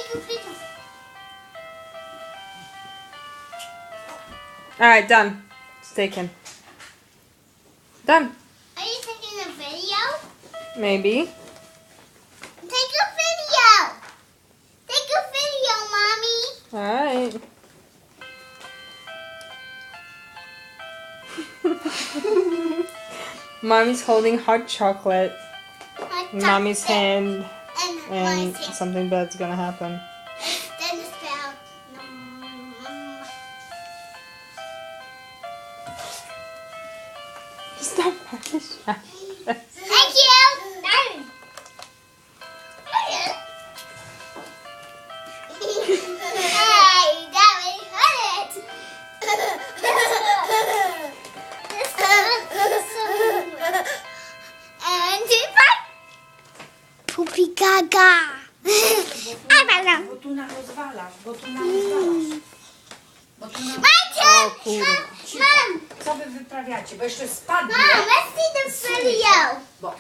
take a video. Alright, done. It's taken. Done. Are you taking a video? Maybe. Take a video. Take a video, Mommy. Alright. Mommy's holding hot chocolate in Mommy's hand, and my something bad's gonna happen. Then it's down. Stop. Thank you. Done. Hey, that way hurt it. And Poopy gaga. Bo tu na rozwalasz, O kurde. Mom, Co wy wyprawiacie? Bo jeszcze spadnie. Mom, let's see the video. Bo